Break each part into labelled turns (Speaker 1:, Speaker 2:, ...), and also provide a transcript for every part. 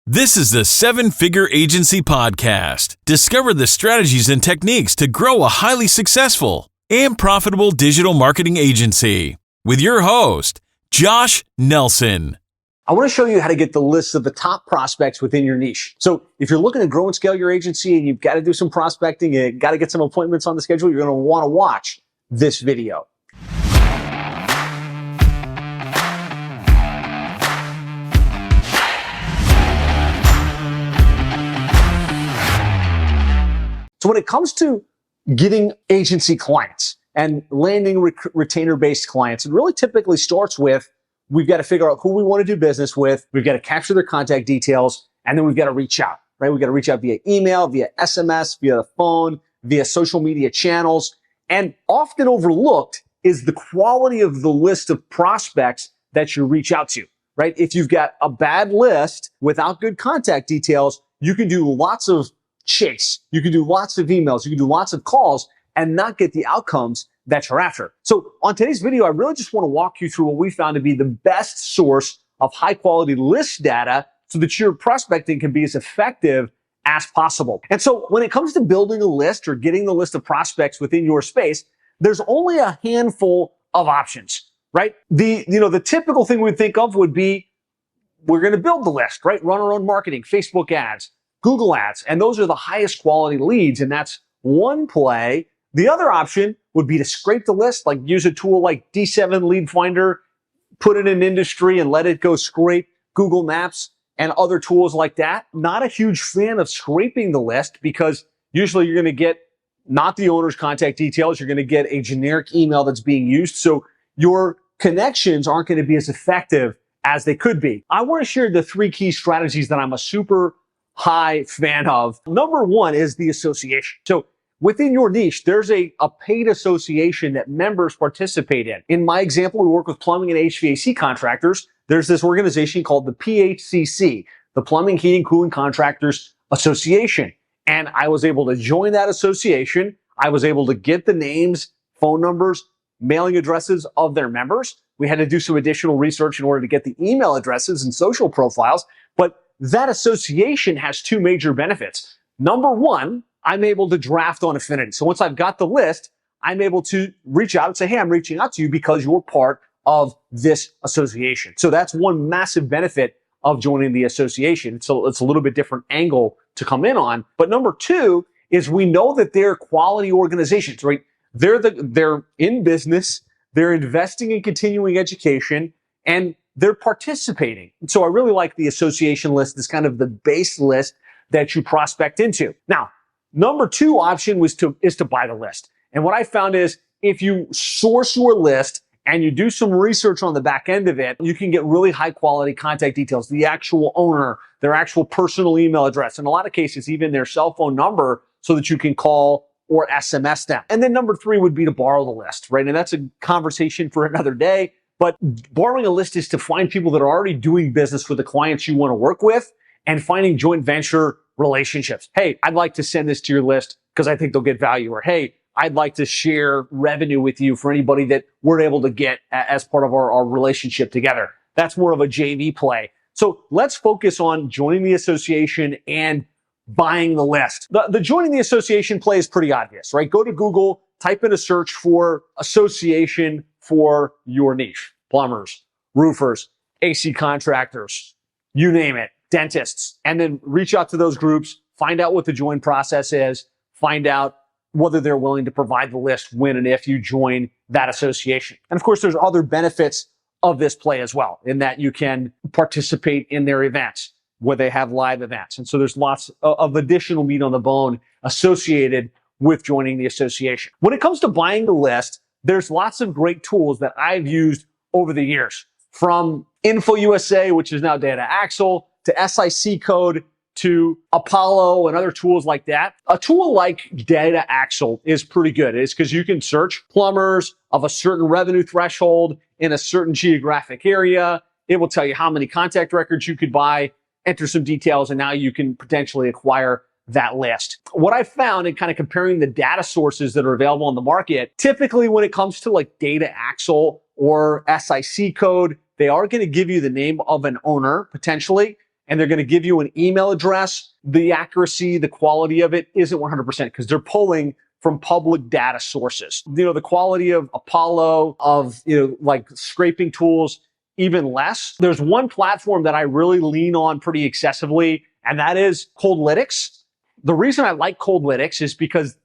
Speaker 1: This is the Seven Figure Agency Podcast. Discover the strategies and techniques to grow a highly successful and profitable digital marketing agency with your host, Josh Nelson.
Speaker 2: I want to show you how to get the list of the top prospects within your niche. So if you're looking to grow and scale your agency and you've got to do some prospecting, you got to get some appointments on the schedule, you're going to want to watch this video. So when it comes to getting agency clients and landing retainer-based clients, it really typically starts with, we've got to figure out who we want to do business with, we've got to capture their contact details, and then we've got to reach out, right? We've got to reach out via email, via SMS, via the phone, via social media channels. And often overlooked is the quality of the list of prospects that you reach out to, right? If you've got a bad list without good contact details, you can do lots of chase. You can do lots of emails. You can do lots of calls and not get the outcomes that you're after. So on today's video, I really just want to walk you through what we found to be the best source of high quality list data so that your prospecting can be as effective as possible. And so when it comes to building a list or getting the list of prospects within your space, there's only a handful of options, right? The typical thing we'd think of would be, we're going to build the list, right? Run our own marketing, Facebook ads, Google ads, and those are the highest quality leads, and that's one play. The other option would be to scrape the list, like use a tool like D7 Lead Finder, put it in industry and let it go scrape Google Maps and other tools like that. Not a huge fan of scraping the list because usually you're going to get not the owner's contact details, you're going to get a generic email that's being used, so your connections aren't going to be as effective as they could be. I want to share the three key strategies that I'm a super high fan of. Number one is the association. So within your niche, there's a paid association that members participate in. In my example, we work with plumbing and HVAC contractors. There's this organization called the PHCC, the Plumbing, Heating, Cooling Contractors Association. And I was able to join that association. I was able to get the names, phone numbers, mailing addresses of their members. We had to do some additional research in order to get the email addresses and social profiles. But that association has two major benefits. Number one, I'm able to draft on affinity. So once I've got the list, I'm able to reach out and say, hey, I'm reaching out to you because you're part of this association. So that's one massive benefit of joining the association. So it's a little bit different angle to come in on. But number two is we know that they're quality organizations, right? They're in business, they're investing in continuing education, and they're participating. So I really like the association list as kind of the base list that you prospect into. Now, number two option is to buy the list. And what I found is if you source your list and you do some research on the back end of it, you can get really high quality contact details, the actual owner, their actual personal email address, in a lot of cases, even their cell phone number so that you can call or SMS them. And then number three would be to borrow the list, right? And that's a conversation for another day. But borrowing a list is to find people that are already doing business with the clients you want to work with and finding joint venture relationships. Hey, I'd like to send this to your list because I think they'll get value. Or, hey, I'd like to share revenue with you for anybody that we're able to get as part of our relationship together. That's more of a JV play. So let's focus on joining the association and buying the list. The joining the association play is pretty obvious, right? Go to Google, type in a search for association for your niche. Plumbers, roofers, AC contractors, you name it, dentists. And then reach out to those groups, find out what the join process is, find out whether they're willing to provide the list when and if you join that association. And of course, there's other benefits of this play as well, in that you can participate in their events where they have live events. And so there's lots of additional meat on the bone associated with joining the association. When it comes to buying the list, there's lots of great tools that I've used over the years, from InfoUSA, which is now Data Axle, to SIC Code, to Apollo and other tools like that. A tool like Data Axle is pretty good. It's because you can search plumbers of a certain revenue threshold in a certain geographic area. It will tell you how many contact records you could buy, enter some details, and now you can potentially acquire that list. What I found in kind of comparing the data sources that are available on the market, typically when it comes to like Data Axle or SIC Code, they are going to give you the name of an owner potentially, and they're going to give you an email address, the accuracy, the quality of it isn't 100% because they're pulling from public data sources. The quality of Apollo, of, like scraping tools, even less. There's one platform that I really lean on pretty excessively, and that is Coldlytics. The reason I like Coldlytics is because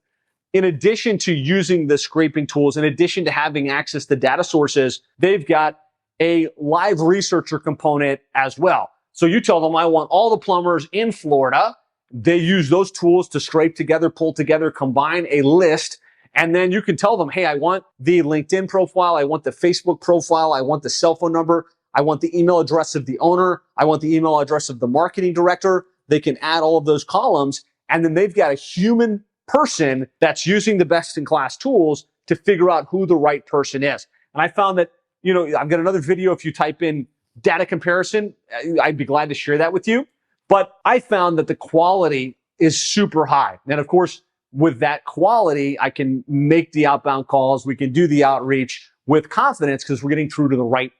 Speaker 2: in addition to using the scraping tools, in addition to having access to data sources, they've got a live researcher component as well. So you tell them, I want all the plumbers in Florida. They use those tools to scrape together, pull together, combine a list. And then you can tell them, hey, I want the LinkedIn profile. I want the Facebook profile. I want the cell phone number. I want the email address of the owner. I want the email address of the marketing director. They can add all of those columns. And then they've got a human person that's using the best in class tools to figure out who the right person is. And I found that, I've got another video. If you type in data comparison, I'd be glad to share that with you. But I found that the quality is super high. And of course, with that quality, I can make the outbound calls. We can do the outreach with confidence because we're getting through to the right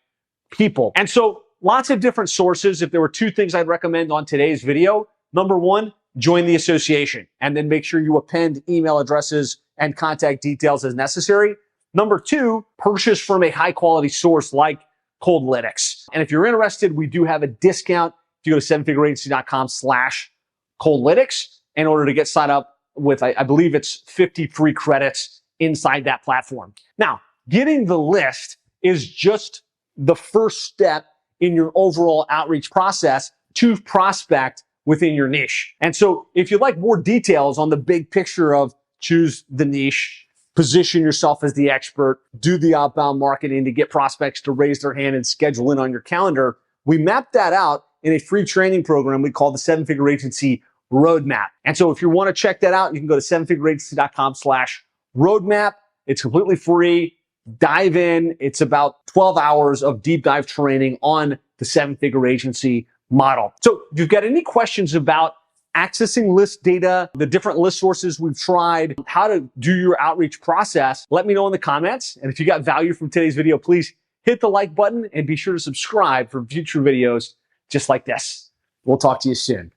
Speaker 2: people. And so lots of different sources. If there were two things I'd recommend on today's video, number one, join the association and then make sure you append email addresses and contact details as necessary. Number two, purchase from a high quality source like Coldlytics. And if you're interested, we do have a discount. If you go to sevenfigureagency.com/Coldlytics in order to get signed up with, I believe it's 50 free credits inside that platform. Now, getting the list is just the first step in your overall outreach process to prospect within your niche. And so if you'd like more details on the big picture of choose the niche, position yourself as the expert, do the outbound marketing to get prospects to raise their hand and schedule in on your calendar, we mapped that out in a free training program we call the Seven Figure Agency Roadmap. And so if you want to check that out, you can go to sevenfigureagency.com/roadmap. It's completely free. Dive in. It's about 12 hours of deep dive training on the Seven Figure Agency model. So if you've got any questions about accessing list data, the different list sources we've tried, how to do your outreach process, let me know in the comments. And if you got value from today's video, please hit the like button and be sure to subscribe for future videos just like this. We'll talk to you soon.